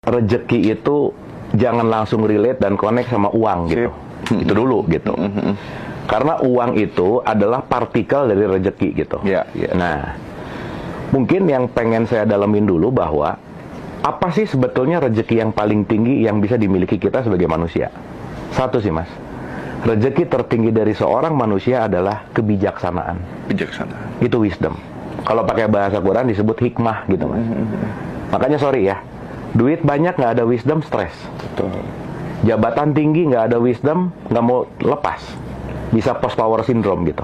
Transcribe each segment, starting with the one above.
Rezeki itu jangan langsung relate dan connect sama uang gitu. Itu dulu gitu. Karena uang itu adalah partikel dari rezeki gitu. Nah, mungkin yang pengen saya dalamin dulu bahwa apa sih sebetulnya rezeki yang paling tinggi yang bisa dimiliki kita sebagai manusia? Satu sih mas, rezeki tertinggi dari seorang manusia adalah kebijaksanaan. Bijaksana. Itu wisdom. Kalau pakai bahasa Quran disebut hikmah gitu mas. Makanya sorry ya, duit banyak nggak ada wisdom, stres. Betul. Jabatan tinggi nggak ada wisdom, nggak mau lepas. Bisa post power syndrome gitu.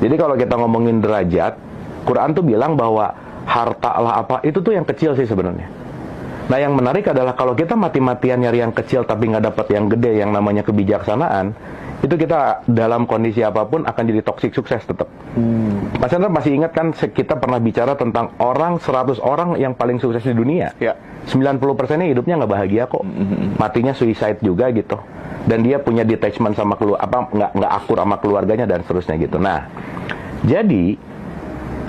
Jadi kalau kita ngomongin derajat, Quran tuh bilang bahwa harta lah apa, itu tuh yang kecil sih sebenarnya. Nah yang menarik adalah kalau kita mati-matian nyari yang kecil tapi nggak dapat yang gede yang namanya kebijaksanaan, itu kita dalam kondisi apapun akan jadi toxic sukses tetap. Mas Chandra masih ingat kan kita pernah bicara tentang 100 orang yang paling sukses di dunia. 90%-nya hidupnya nggak bahagia kok. Matinya suicide juga gitu. Dan dia punya detachment sama nggak akur sama keluarganya dan seterusnya gitu. Nah, jadi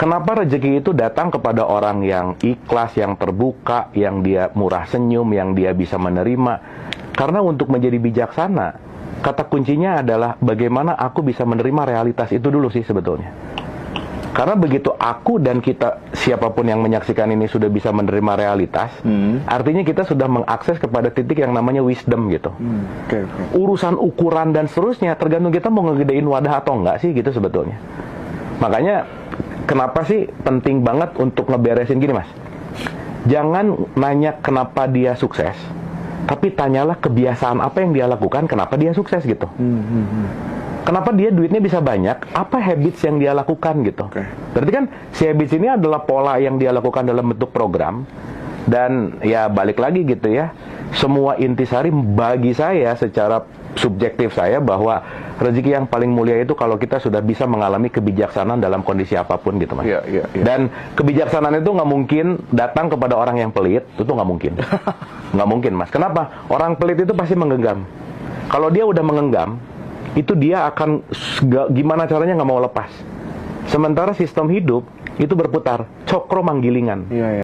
kenapa rezeki itu datang kepada orang yang ikhlas, yang terbuka, yang dia murah senyum, yang dia bisa menerima? Karena untuk menjadi bijaksana, kata kuncinya adalah bagaimana aku bisa menerima realitas itu dulu sih sebetulnya. Karena begitu aku dan kita, siapapun yang menyaksikan ini sudah bisa menerima realitas, artinya kita sudah mengakses kepada titik yang namanya wisdom gitu. Urusan ukuran dan seterusnya tergantung kita mau ngegedein wadah atau enggak sih gitu sebetulnya. Makanya kenapa sih penting banget untuk ngeberesin gini mas? Jangan nanya kenapa dia sukses, tapi tanyalah kebiasaan apa yang dia lakukan, kenapa dia sukses gitu. Kenapa dia duitnya bisa banyak, apa habits yang dia lakukan gitu. Berarti kan si habits ini adalah pola yang dia lakukan dalam bentuk program. Dan ya balik lagi gitu ya, semua intisari bagi saya secara subjektif saya bahwa rezeki yang paling mulia itu kalau kita sudah bisa mengalami kebijaksanaan dalam kondisi apapun gitu mas. Dan kebijaksanaan itu nggak mungkin datang kepada orang yang pelit, itu nggak mungkin. Nggak mungkin mas. Kenapa? Orang pelit itu pasti menggenggam. Kalau dia udah menggenggam, itu dia akan gimana caranya nggak mau lepas. Sementara sistem hidup itu berputar, cokro manggilingan.